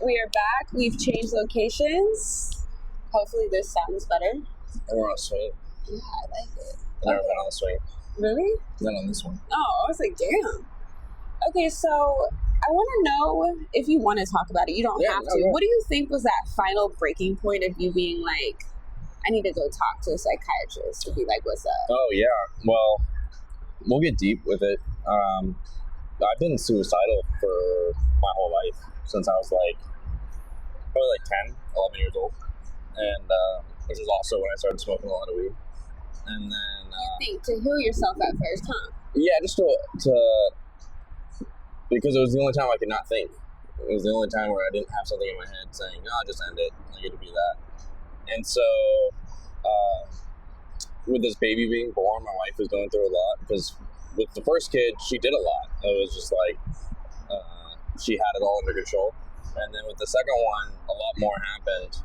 We are back. We've changed locations. Hopefully this sounds better. And we're on a swing. Yeah, I like it. I've never been on a swing. Really? Not on this one. Oh, I was like, damn. Okay, so I want to know if you want to talk about it. You don't have to. No. What do you think was that final breaking point of you being like, I need to go talk to a psychiatrist to be like, what's up? Oh, yeah. Well, we'll get deep with it. I've been suicidal for my whole life since I was probably 10, 11 years old. And which is also when I started smoking a lot of weed. And then... you think to heal yourself at first, huh? Yeah, just to because it was the only time I could not think. It was the only time where I didn't have something in my head saying, no, I'll just end it. I get to be that. And so, with this baby being born, my wife was going through a lot because with the first kid, she did a lot. It was just like, she had it all under control. And then with the second one, a lot more happened.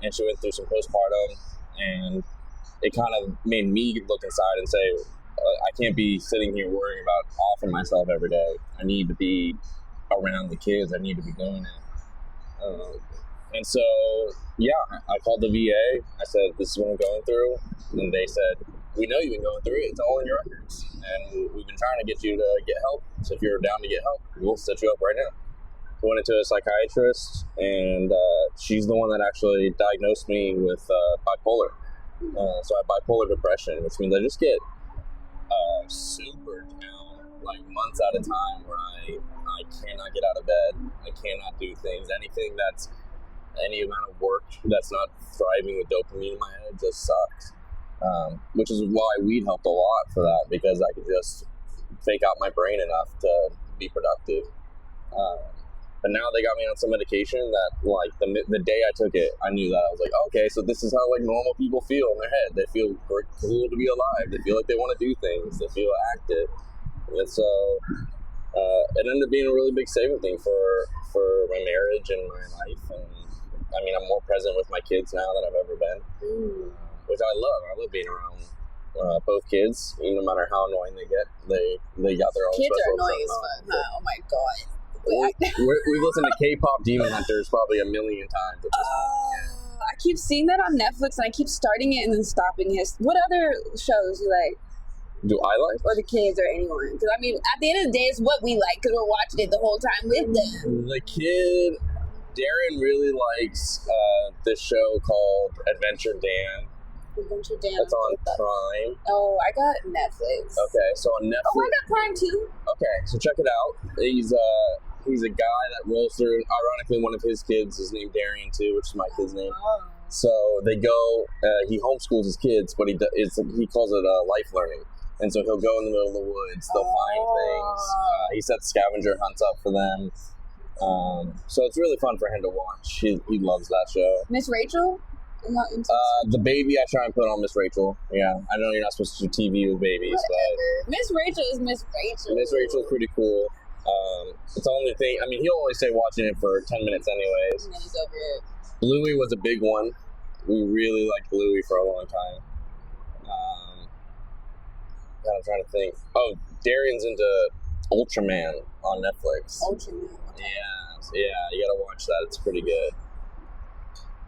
And she went through some postpartum, and it kind of made me look inside and say, I can't be sitting here worrying about offing myself every day. I need to be around the kids. I need to be doing it. And so, yeah, I called the VA. I said, this is what I'm going through. And they said, we know you've been going through it. It's all in your records. And we've been trying to get you to get help. So if you're down to get help, we'll set you up right now. I went into a psychiatrist, and she's the one that actually diagnosed me with bipolar. So I have bipolar depression, which means I just get super down, like months at a time, where I cannot get out of bed. I cannot do things. Anything that's any amount of work that's not thriving with dopamine in my head just sucks. Which is why weed helped a lot for that, because I could just fake out my brain enough to be productive. But now they got me on some medication that, like, the day I took it, I knew that. I was like, okay, so this is how, like, normal people feel in their head. They feel cool to be alive. They feel like they want to do things. They feel active. And so it ended up being a really big saving thing for my marriage and my life. And, I mean, I'm more present with my kids now than I've ever been, which I love. I love being around both kids, no matter how annoying they get. They got their own kids special... are annoying as fuck. Oh, my God. We've listened to K-pop Demon Hunters probably a million times. I keep seeing that on Netflix, and I keep starting it and then stopping it. What other shows you like? Do I like? Or the kids or anyone? Because, I mean, at the end of the day, it's what we like, because we're watching it the whole time with them. The kid, Darren really likes this show called Adventure Dan. Adventure Dan. It's on Prime. Oh, I got Netflix. Okay, so on Netflix. Oh, I got Prime too. Okay, so check it out. He's a guy that rolls through. Ironically, one of his kids is named Darian too, which is my kid's name. Oh. So they go. He homeschools his kids, but he calls it life learning. And so he'll go in the middle of the woods. They'll find things. He sets scavenger hunts up for them. So it's really fun for him to watch. He loves that show. Miss Rachel? The baby I try and put on Miss Rachel. Yeah, I know you're not supposed to do TV with babies, but Miss Rachel is Miss Rachel. Miss Rachel's pretty cool. It's the only thing. I mean, he'll only say watching it for 10 minutes anyways. And then he's over it. Bluey was a big one. We really liked Bluey for a long time. I'm trying to think. Oh, Darian's into Ultraman on Netflix. Ultraman. Yeah, you gotta watch that. It's pretty good.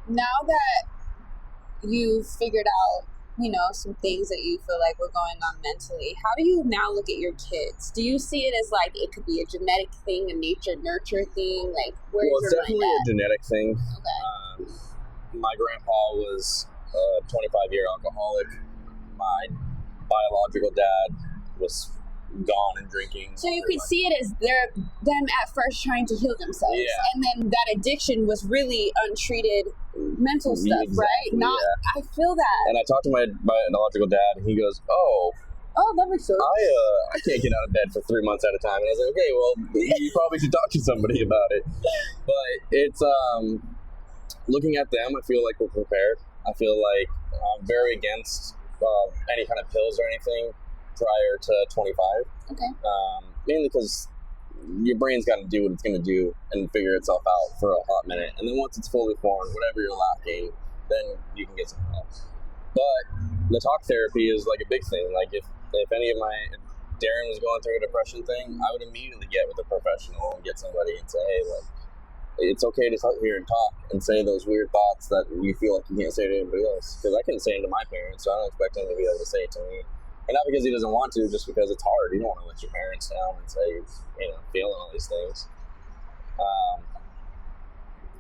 Now that you've figured out, some things that you feel like were going on mentally, how do you now look at your kids? Do you see it as like it could be a genetic thing, a nature-nurture thing? Like, where's it's your definitely mind a genetic thing. Okay. My grandpa was a 25-year alcoholic. My biological dad was gone and drinking. So you could see it as them at first trying to heal themselves. Yeah. And then that addiction was really untreated mental stuff, right? I feel that. And I talked to my biological dad, and he goes, oh, that makes sense. I can't get out of bed for 3 months at a time. And I was like, okay, well, you probably should talk to somebody about it. But it's, looking at them, I feel like we're prepared. I feel like I'm very against any kind of pills or anything prior to 25. Okay. Mainly because your brain's got to do what it's going to do and figure itself out for a hot minute. And then once it's fully formed, whatever you're lacking, then you can get some help. But the talk therapy is like a big thing. Like if Darren was going through a depression thing, I would immediately get with a professional and get somebody and say, hey, like, it's okay to sit here and talk and say those weird thoughts that you feel like you can't say to anybody else. Because I couldn't say it to my parents, so I don't expect him to be able to say it to me. And not because he doesn't want to, just because it's hard. You don't want to let your parents down and say you're feeling all these things.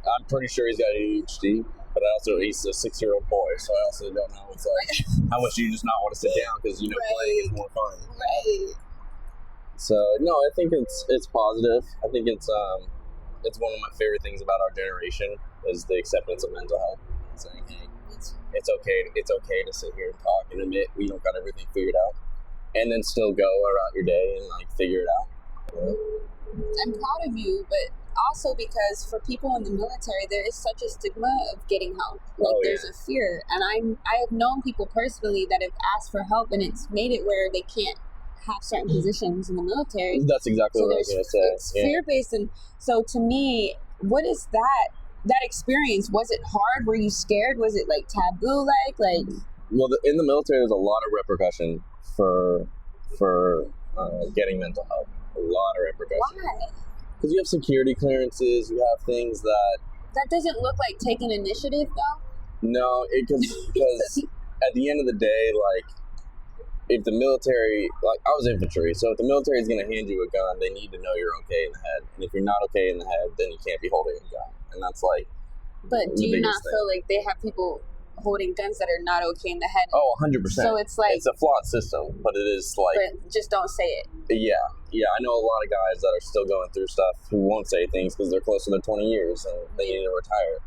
I'm pretty sure he's got ADHD, but he's a 6-year-old boy, so I also don't know how much you just not want to sit down because playing is more fun. Right. So no, I think it's positive. I think it's one of my favorite things about our generation is the acceptance of mental health. Saying, hey, it's okay to sit here and talk and admit we don't got everything figured out, and then still go about your day and figure it out. I'm proud of you, but also because for people in the military, there is such a stigma of getting help. There's a fear, and I have known people personally that have asked for help, and it's made it where they can't have certain positions in the military. That's exactly what I was going to say. It's fear-based, and so to me, what is that experience? Was it hard? Were you scared? Was it taboo? Well, in the military, there's a lot of repercussion for getting mental health. A lot of repercussion. Why? Because you have security clearances, you have things that doesn't look like taking initiative, though. No, because at the end of the day, if the military, I was infantry, so if the military is going to hand you a gun, they need to know you're okay in the head. And if you're not okay in the head, then you can't be holding a gun. And that's But do you not feel like they have people holding guns that are not okay in the head? Oh, 100%. So it's it's a flawed system, but it is But just don't say it. Yeah. I know a lot of guys that are still going through stuff who won't say things because they're close to their 20 years and they need to retire,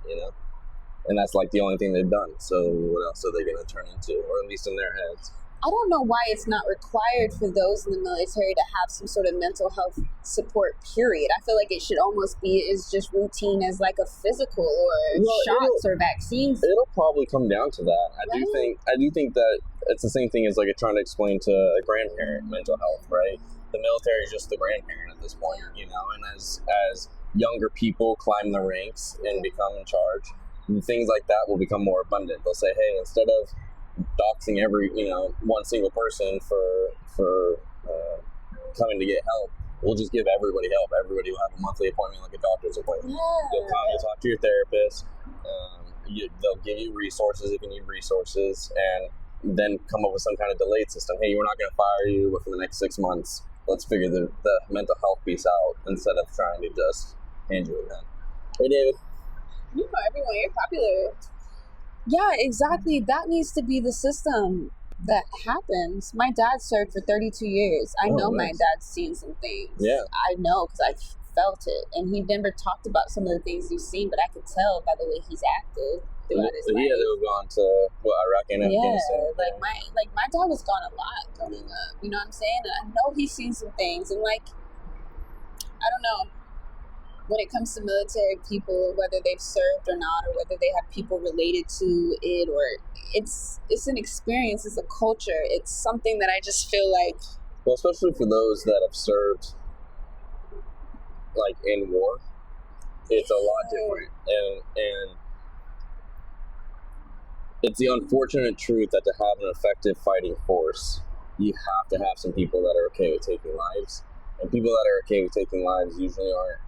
And that's the only thing they've done. So what else are they going to turn into, or at least in their heads? I don't know why it's not required for those in the military to have some sort of mental health support, period. I feel like it should almost be as just routine as a physical or shots or vaccines. It'll probably come down to that. I do think that it's the same thing as trying to explain to a grandparent mental health, right? The military is just the grandparent at this point, and as younger people climb the ranks and become in charge, things like that will become more abundant. They'll say, hey, instead of doxing every one single person for coming to get help, we'll just give everybody help. Everybody will have a monthly appointment, like a doctor's appointment. You'll come, you'll talk to your therapist. They'll give you resources if you need resources, and then come up with some kind of delayed system. Hey, we're not going to fire you, but for the next 6 months, let's figure the mental health piece out instead of trying to just hand you a gun. Hey, David. You know everyone, you're popular. Yeah, exactly. That needs to be the system that happens. My dad served for 32 years. I know nice. My dad's seen some things. Yeah. I know because I felt it. And he never talked about some of the things you've seen, but I could tell by the way he's acted throughout his life. He had to have gone to Iraq and Afghanistan. My dad was gone a lot growing up. You know what I'm saying? And I know he's seen some things. And I don't know. When it comes to military people, whether they've served or not, or whether they have people related to it, or it's an experience, it's a culture, it's something that I just feel like. Well, especially for those that have served, in war, it's a lot different, and it's the unfortunate truth that to have an effective fighting force, you have to have some people that are okay with taking lives, and people that are okay with taking lives usually aren't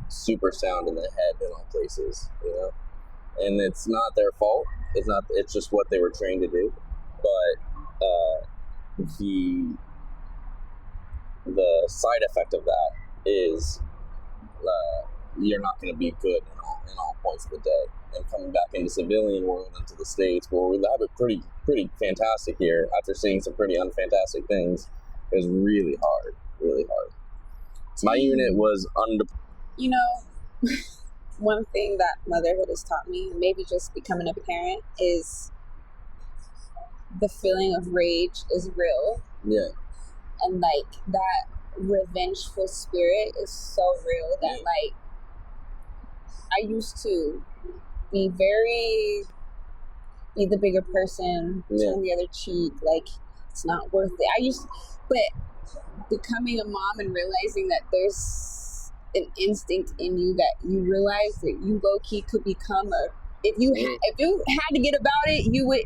super sound in the head in all places, and it's not their fault. It's just what they were trained to do. But the side effect of that is you're not going to be good in all points of the day. And coming back into civilian world, into the States, where we have it pretty fantastic here, after seeing some pretty unfantastic things, is really hard. My unit was one thing that motherhood has taught me, maybe just becoming a parent, is the feeling of rage is real. Yeah. And that revengeful spirit is so real that I used to be the bigger person, turn the other cheek, it's not worth it. But becoming a mom and realizing that there's an instinct in you that you realize that you low-key could become if you had to get about it, you would.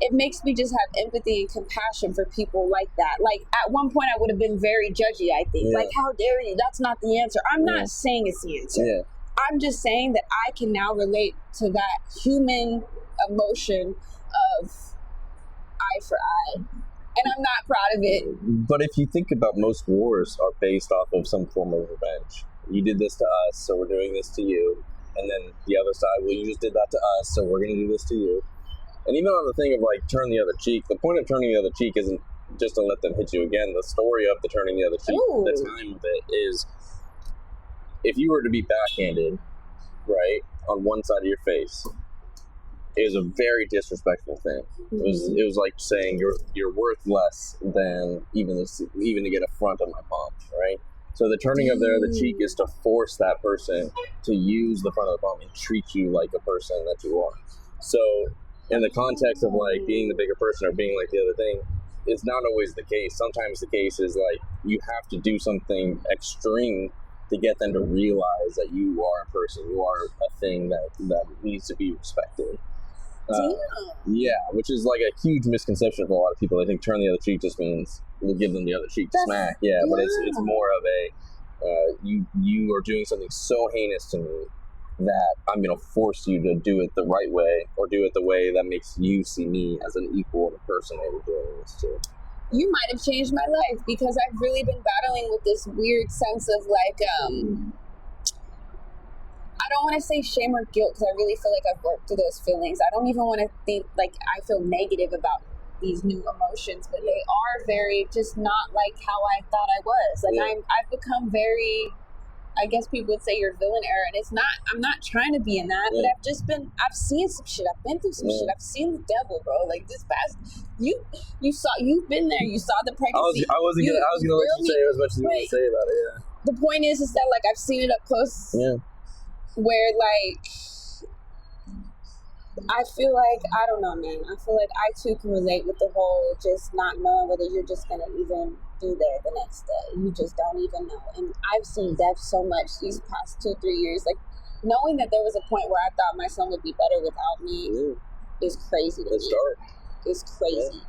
It makes me just have empathy and compassion for people like that. At one point I would have been very judgy, I think. How dare you? That's not the answer. I'm not saying it's the answer. Yeah. I'm just saying that I can now relate to that human emotion of eye for eye. And I'm not proud of it. But if you think about, most wars are based off of some form of revenge. You did this to us, so we're doing this to you. And then the other side, well, you just did that to us, so we're going to do this to you. And even on the thing of like turn the other cheek, the point of turning the other cheek isn't just to let them hit you again. The story of the turning the other cheek, Ooh. the time of it is, if you were to be backhanded, right, on one side of your face, it was a very disrespectful thing. Mm-hmm. It was like saying you're worth less than even to get a front on my palm, right? So the turning of the other cheek is to force that person to use the front of the palm and treat you like a person that you are. So in the context of like being the bigger person or being like the other thing, it's not always the case. Sometimes the case is like you have to do something extreme to get them to realize that you are a person, you are a thing that needs to be respected. Yeah, which is like a huge misconception for a lot of people. I think turn the other cheek just means we'll give them the other cheek to smack. Yeah, but it's more of a you are doing something so heinous to me that I'm going to force you to do it the right way, or do it the way that makes you see me as an equal and a person that you're doing this to. You might have changed my life, because I've really been battling with this weird sense of like, I don't want to say shame or guilt, because I really feel like I've worked through those feelings. I don't even want to think like I feel negative about these new emotions, but they are very just not like how I thought I was. Like I've become very, I guess people would say you're villain era, and it's not. I'm not trying to be in that, but I've seen some shit. I've been through some shit. I've seen the devil, bro. Like this past, you've been there. You saw the pregnancy. I was gonna let you say as much as you want to say about it. Yeah. The point is that like I've seen it up close. Yeah. Where like I feel like, I don't know, man. I feel like I too can relate with the whole just not knowing whether you're just gonna even be there the next day. You just don't even know. And I've seen death so much these past 2-3 years. Like knowing that there was a point where I thought my son would be better without me is crazy to me. It's crazy. Yeah.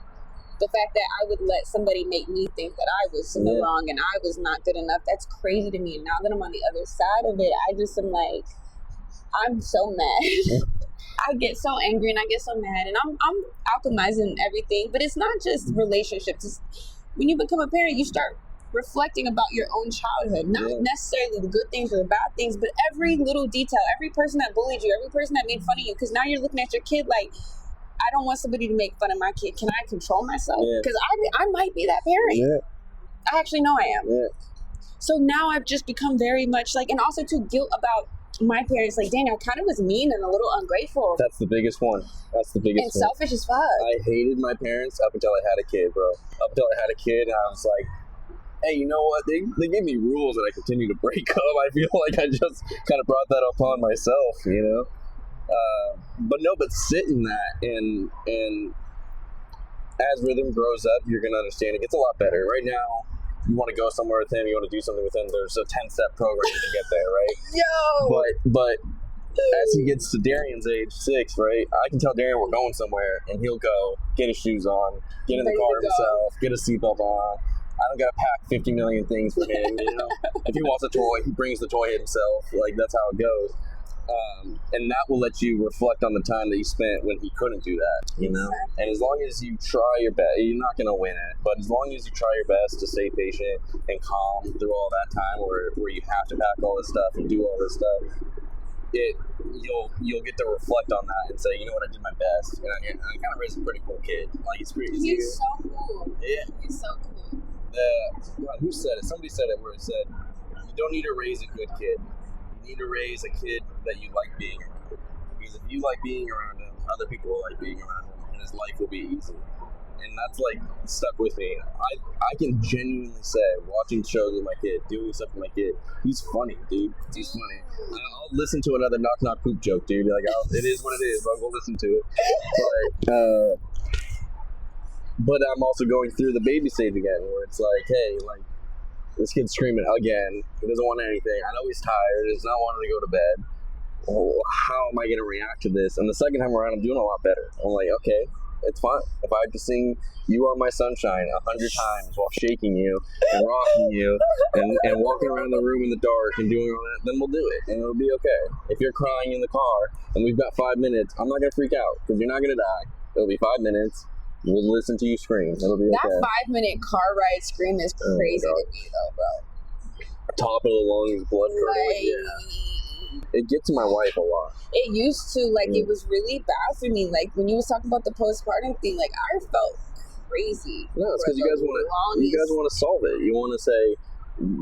The fact that I would let somebody make me think that I was in the wrong and I was not good enough, that's crazy to me. And now that I'm on the other side of it, I just am like, I'm so mad. I get so angry and I get so mad, and I'm alchemizing everything. But it's not just relationships. It's, when you become a parent, you start reflecting about your own childhood, not necessarily the good things or the bad things, but every little detail, every person that bullied you, every person that made fun of you. Because now you're looking at your kid like, I don't want somebody to make fun of my kid. Can I control myself? Because I might be that parent. Yeah. I actually know I am. Yeah. So now I've just become very much like, and also too, guilt about my parents. Like, dang, I kind of was mean and a little ungrateful. That's the biggest one. And selfish as fuck. I hated my parents up until I had a kid, bro. Up until I had a kid, and I was like, hey, you know what? They gave me rules that I continue to break up. I feel like I just kind of brought that upon myself, you know? But sit in that, and as rhythm grows up, you're going to understand it gets a lot better. Right now, you want to go somewhere with him, you want to do something with him, there's a 10-step program to get there, right? Yo! But as he gets to Darian's age, 6, right, I can tell Darian we're going somewhere, and he'll go get his shoes on, get in the car himself, get a seatbelt on. I don't gotta pack 50 million things for him, you know? If he wants a toy, he brings the toy himself. Like, that's how it goes. And that will let you reflect on the time that you spent when he couldn't do that, you know? And as long as you try your best, you're not going to win it, but as long as you try your best to stay patient and calm through all that time where you have to pack all this stuff and do all this stuff, you'll get to reflect on that and say, you know what, I did my best. And I kind of raised a pretty cool kid. Like, he's so cool. Yeah. He's so cool. Who said it? Somebody said it, where it said, you don't need to raise a good kid. You need to raise a kid that you like being around. Because if you like being around him, other people will like being around him, and his life will be easy. And that's like stuck with me. I can genuinely say, watching shows with my kid, doing stuff with my kid, he's funny, dude. He's funny. I'll listen to another knock knock poop joke, dude. Like, it is what it is. I'll go listen to it. But I'm also going through the baby stage again, where it's like, hey, like, this kid's screaming again. He doesn't want anything. I know he's tired. He's not wanting to go to bed. Oh, how am I going to react to this? And the second time around, I'm doing a lot better. I'm like, okay, it's fine. If I have to sing "You Are My Sunshine" 100 times while shaking you and rocking you and walking around the room in the dark and doing all that, then we'll do it, and it'll be okay. If you're crying in the car and we've got 5 minutes, I'm not gonna freak out because you're not gonna die. It'll be 5 minutes. We'll listen to you scream. It'll be okay. That 5-minute car ride scream is crazy to me, though, bro. Top of the lungs, blood curdling. Yeah. It gets to my wife a lot. It used to, like, it was really bad for me. Like, when you was talking about the postpartum thing, like, I felt crazy. No, it's because you guys want to solve it. You want to say,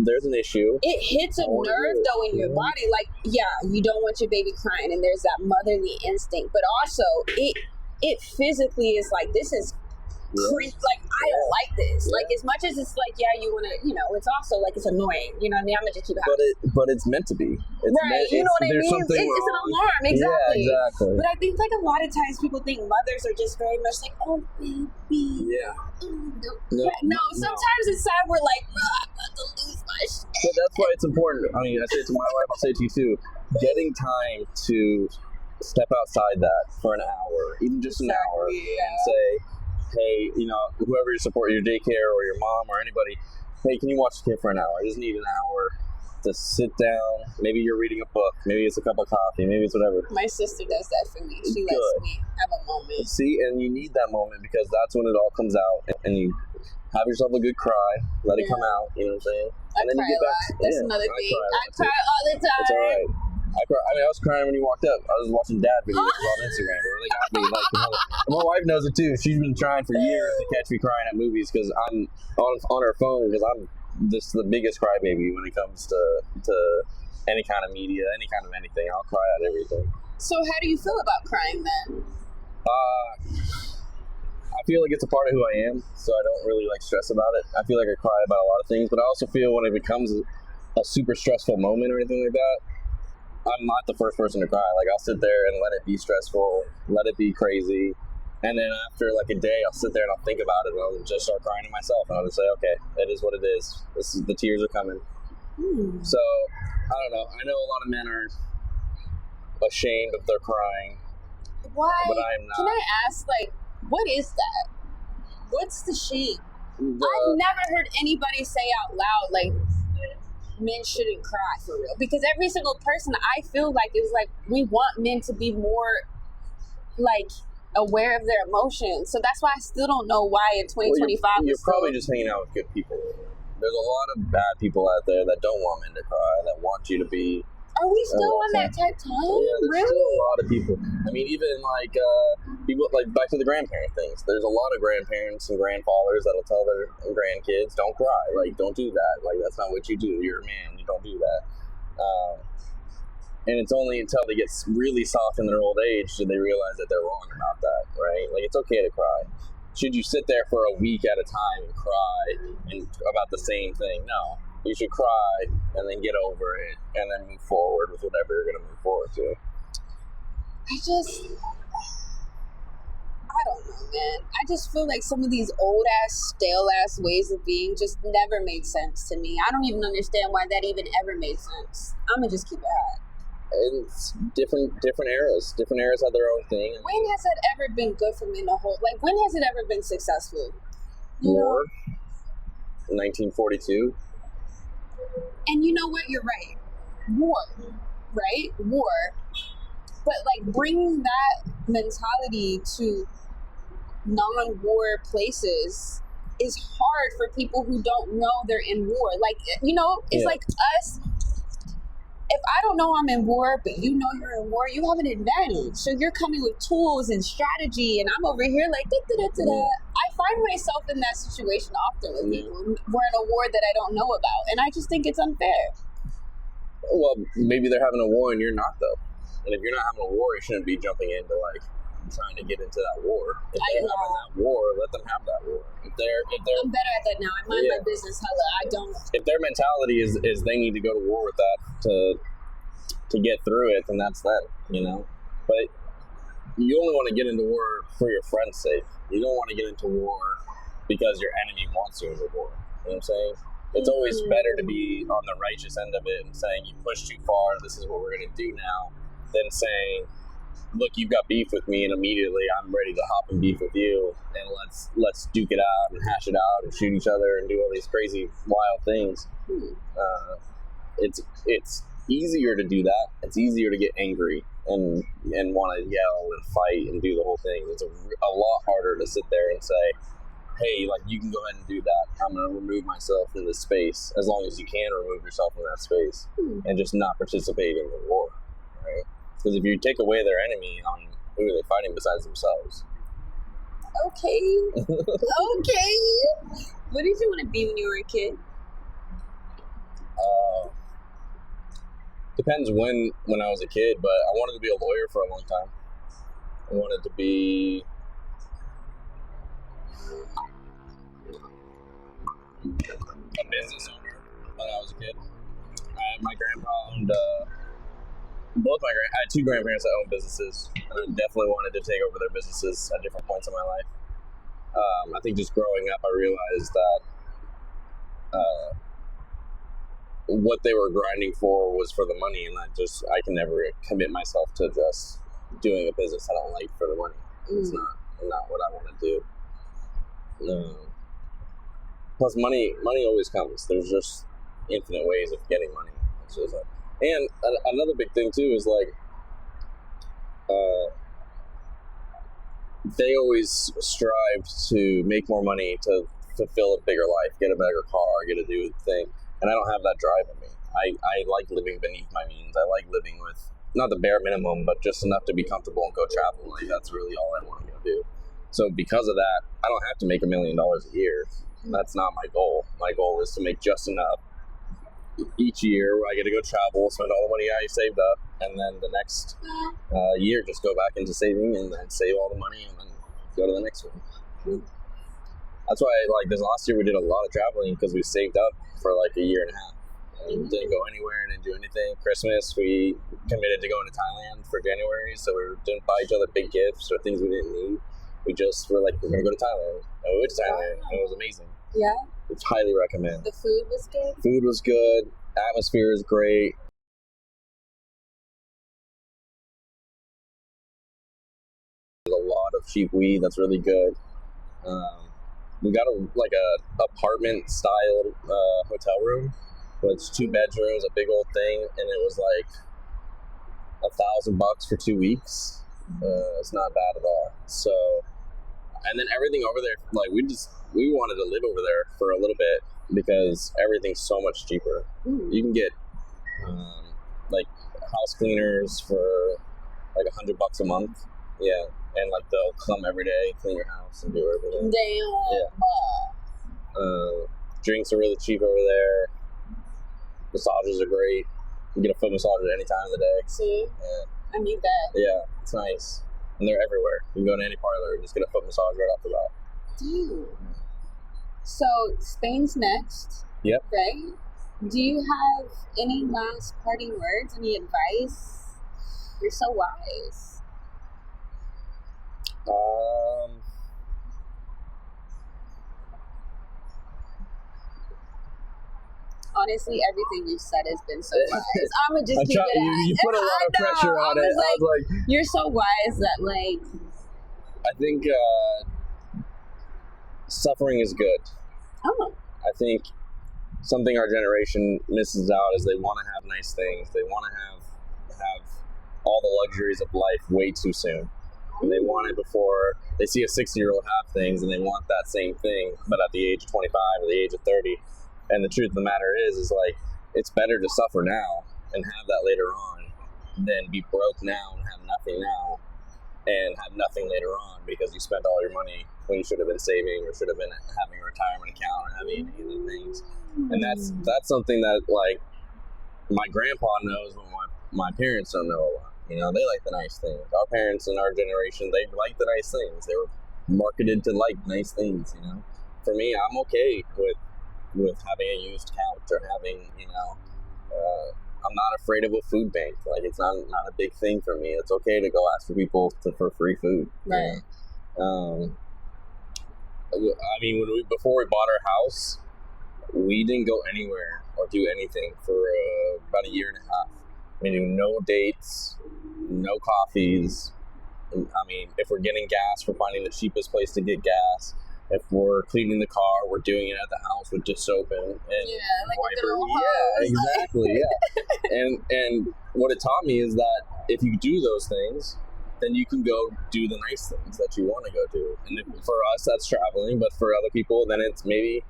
there's an issue. It hits a nerve, though, in your body. Like, yeah, you don't want your baby crying, and there's that motherly instinct. But also, it physically is like, this is like, I don't like this. Like, as much as it's like, yeah, you want to, it's also like, it's annoying. You know what I mean? I'm gonna just keep it happening. But it's meant to be. It's right. You know what I mean? It's an alarm. Exactly. Yeah, exactly. But I think, like, a lot of times people think mothers are just very much like, oh, baby. Yeah. No, sometimes it's sad. We're like, I'm about to lose my shit. But that's why it's important. I mean, I say it to my wife, I'll say it to you too. Getting time to step outside that for an hour, even just an hour, and say, hey, whoever you support, your daycare or your mom or anybody, hey, can you watch the kid for an hour? I just need an hour to sit down. Maybe you're reading a book. Maybe it's a cup of coffee. Maybe it's whatever. My sister does that for me. She lets me have a moment. See, and you need that moment because that's when it all comes out, and you have yourself a good cry, let it come out, you know what I'm saying? And then you get back to, that's another thing. I cry all the time. It's all right. I was crying when you walked up. I was watching dad videos on Instagram. They got me. My wife knows it too. She's been trying for years to catch me crying at movies because I'm on her phone because I'm just the biggest crybaby when it comes to any kind of media, any kind of anything. I'll cry at everything. So how do you feel about crying then? I feel like it's a part of who I am, so I don't really stress about it. I feel like I cry about a lot of things, but I also feel when it becomes a super stressful moment or anything like that, I'm not the first person to cry. Like, I'll sit there and let it be stressful, let it be crazy, and then after a day, I'll sit there and I'll think about it, and I'll just start crying to myself, and I'll just say, okay, it is what it is. The tears are coming. So, I don't know. I know a lot of men are ashamed of their crying. Why? But I'm not. Can I ask, what is that? What's the shame? I've never heard anybody say out loud, men shouldn't cry for real. Because every single person, I feel like, is we want men to be more, aware of their emotions. So that's why I still don't know why in 2025 you're probably just hanging out with good people. There's a lot of bad people out there that don't want men to cry, that want you to be. Are we still on that type time? Yeah, there's really? still a lot of people. I mean, even people back to the grandparent things. There's a lot of grandparents and grandfathers that'll tell their grandkids, "Don't cry. Don't do that. That's not what you do. You're a man. You don't do that." And it's only until they get really soft in their old age do they realize that they're wrong about that, right? It's okay to cry. Should you sit there for a week at a time and cry about the same thing? No. You should cry and then get over it and then move forward with whatever you're going to move forward to. I don't know, man. I just feel like some of these old-ass, stale-ass ways of being just never made sense to me. I don't even understand why that even ever made sense. I'm going to just keep it hot. It's different eras. Different eras have their own thing. When has it ever been good for men to hold? When has it ever been successful? War. 1942. And you know what? You're right. War, right? War. But bringing that mentality to non-war places is hard for people who don't know they're in war. It's like us. If I don't know I'm in war, but you know you're in war, you have an advantage. So you're coming with tools and strategy, and I'm over here da-da-da-da-da. I find myself in that situation often with people. We're in a war that I don't know about, and I just think it's unfair. Well, maybe they're having a war and you're not, though. And if you're not having a war, you shouldn't be jumping into trying to get into that war. If they're having that war, let them have that war. If they're I'm better at that now. I mind my business. Hella, I don't. If their mentality is they need to go to war with that to get through it, then that's them, But you only want to get into war for your friend's sake. You don't want to get into war because your enemy wants you into war. You know what I'm saying? It's always better to be on the righteous end of it and saying you pushed too far, this is what we're going to do now, than saying, look, you've got beef with me, and immediately I'm ready to hop and beef with you, and let's duke it out and hash it out and shoot each other and do all these crazy, wild things. It's easier to do that. It's easier to get angry and want to yell and fight and do the whole thing. It's a lot harder to sit there and say, hey, like, you can go ahead and do that. I'm going to remove myself from this space, as long as you can remove yourself from that space and just not participate in the war, right? Because if you take away their enemy, who are they fighting besides themselves? Okay. Okay. What did you want to be when you were a kid? Depends when I was a kid, but I wanted to be a lawyer for a long time. I wanted to be a business owner when I was a kid. My grandpa owned I had two grandparents that owned businesses, and I definitely wanted to take over their businesses at different points in my life. I think just growing up, I realized that what they were grinding for was for the money, and I can never commit myself to just doing a business I don't like for the money. It's not what I want to do. Plus, money always comes. There's just infinite ways of getting money. And another big thing too is like, they always strive to make more money to fulfill a bigger life, get a better car, get a new thing. And I don't have that drive in me. I like living beneath my means. I like living with not the bare minimum, but just enough to be comfortable and go travel. Like, that's really all I want to go do. So because of that, I don't have to make $1 million a year. That's not my goal. My goal is to make just enough each year where I get to go travel, spend all the money I saved up, and then the next year just go back into saving and then save all the money and then go to the next one. That's why, like, this last year we did a lot of traveling because we saved up for like a year and a half and didn't go anywhere and didn't do anything. Christmas, we committed to going to Thailand for January, so we didn't buy each other big gifts or things we didn't need. We just were like, we're going to go to Thailand. And we went to Thailand, and it was amazing. Yeah? It's highly recommend. The food was good? Food was good. Atmosphere is great. There's a lot of cheap weed that's really good. We got a apartment style hotel room with 2 bedrooms, a big old thing, and it was like $1,000 for 2 weeks. It's not bad at all. So, and then everything over there, like, we wanted to live over there for a little bit because everything's so much cheaper. You can get like house cleaners for like $100 a month. Yeah. And like they'll come every day, clean your house and do everything. Damn. Yeah. Drinks are really cheap over there. Massages are great. You get a foot massage at any time of the day. See? Yeah. I need that. Yeah, it's nice. And they're everywhere. You can go to any parlor and just get a foot massage right off the bat. Dude. So Spain's next. Yep. Right? Do you have any last parting words? Any advice? You're so wise. Honestly, everything you've said has been so wise. I'm gonna just keep it at. You put a lot of pressure on it. I was like, you're so wise that, like, I think suffering is good. Oh. I think something our generation misses out is they want to have nice things. They want to have all the luxuries of life way too soon. And they want it before they see a 60-year-old have things, and they want that same thing, but at the age of 25 or the age of 30. And the truth of the matter is like, it's better to suffer now and have that later on than be broke now and have nothing now and have nothing later on because you spent all your money when you should have been saving or should have been having a retirement account or having any of the things. And that's something that, like, my grandpa knows, but my parents don't know a lot. You know, they like the nice things. Our parents in our generation, they like the nice things. They were marketed to like nice things, you know. For me, I'm okay with having a used couch or having, you know, I'm not afraid of a food bank. Like, it's not a big thing for me. It's okay to go ask for people for free food. Right. You know? I mean, before we bought our house, we didn't go anywhere or do anything for about a year and a half. Meaning no dates, no coffees. I mean, if we're getting gas, we're finding the cheapest place to get gas. If we're cleaning the car, we're doing it at the house with just soap and like wiper. a little Yeah, exactly. Yeah, and what it taught me is that if you do those things, then you can go do the nice things that you want to go do. And for us, that's traveling. But for other people, then it's maybe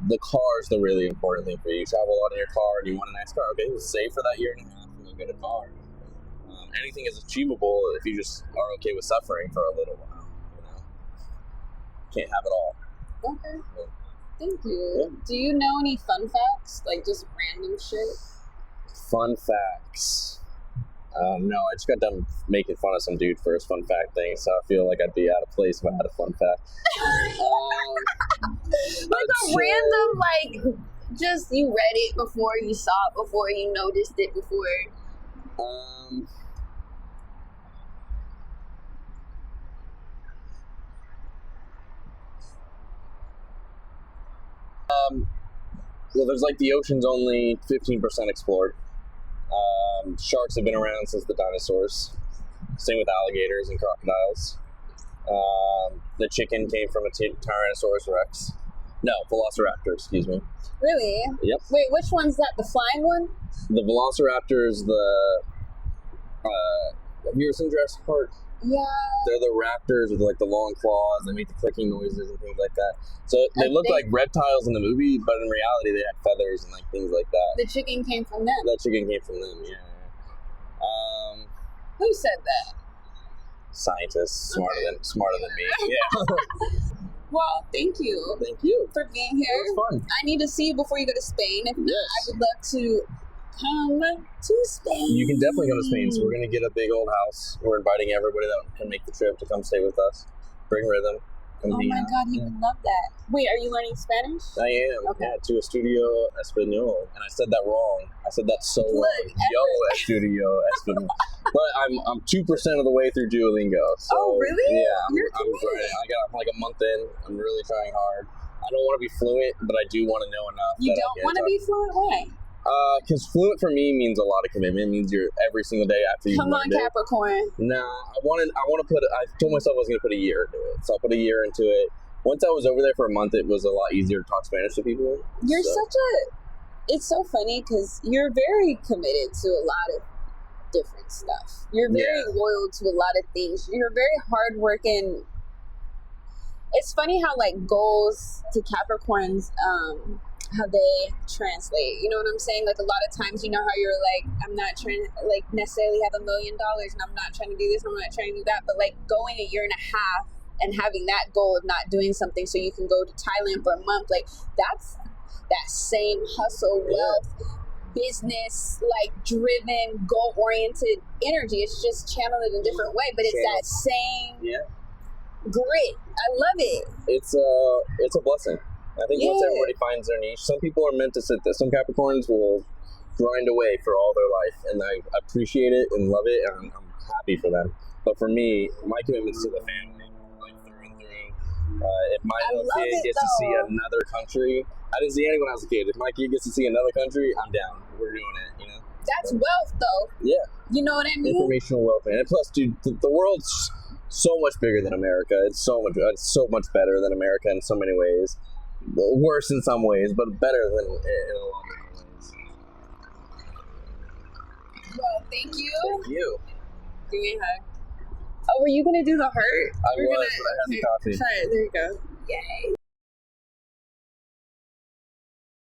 the car is the really important thing for you. You travel a lot in your car and you want a nice car. Okay, save for that year and a half and go get a car. Anything is achievable if you just are okay with suffering for a little while. Can't have it all. Okay. Yeah. Thank you. Yeah. Do you know any fun facts? Like just random shit? Fun facts. No, I just got done making fun of some dude for his fun fact thing, so I feel like I'd be out of place if I had a fun fact. Like a random, like, just you read it before, you saw it before, you noticed it before. Well, there's like the ocean's only 15% explored. Sharks have been around since the dinosaurs. Same with alligators and crocodiles. The chicken came from a Tyrannosaurus Rex. No, Velociraptor, excuse me. Really? Yep. Wait, which one's that? The flying one? The Velociraptor is the... have you ever seen Jurassic Park? Yeah. They're the raptors with like the long claws. They make the clicking noises and things like that. So they look like reptiles in the movie, but in reality they have feathers and like things like that. The chicken came from them. That chicken came from them, yeah. Who said that? Scientists smarter than me. Yeah. Well, thank you. Thank you for being here. It was fun. I need to see you before you go to Spain. If not, I would love to come to Spain. You can definitely come to Spain. So we're going to get a big old house. We're inviting everybody that can make the trip to come stay with us. Bring rhythm. Oh my God, he would love that. Wait, are you learning Spanish? I am. Okay. Yeah, to Estudio Español. And I said that wrong. I said that so wrong. Yo Estudio Español. But I'm 2% of the way through Duolingo. So, oh, really? Yeah, I'm great. I got like a month in. I'm really trying hard. I don't want to be fluent, but I do want to know enough. You don't want to be fluent? Why? Because fluent for me means a lot of commitment. It means you're every single day after you. Come on, Capricorn. No, I want to put. I told myself I was going to put a year into it, so I put a year into it. Once I was over there for a month, it was a lot easier to talk Spanish to people. You're such a. It's so funny because you're very committed to a lot of different stuff. You're very loyal to a lot of things. You're very hardworking. It's funny how like goals to Capricorns. How they translate, you know what I'm saying? Like a lot of times, you know how you're like, I'm not trying to like necessarily have $1 million and I'm not trying to do this and I'm not trying to do that, but like going a year and a half and having that goal of not doing something so you can go to Thailand for a month, like that's that same hustle, wealth, business, like driven, goal oriented energy. It's just channeled in a different way, but it's that same grit. I love it. It's a blessing. I think once everybody finds their niche, some people are meant to sit there. Some Capricorns will grind away for all their life, and I appreciate it and love it, and I'm happy for them. But for me, my commitment's to the family, like through and through. If my little kid gets to see another country, I didn't see any when I was a kid. If my kid gets to see another country, I'm down. We're doing it, you know? That's wealth, though. Yeah. You know what I mean? Informational wealth, man. And plus, dude, the world's so much bigger than America. It's so much better than America in so many ways. Worse in some ways, but better than in a lot of ways. Well, thank you. Thank you. Give me a hug. Oh, were you going to do the heart? I was, but I had the coffee. Try it. There you go. Yay.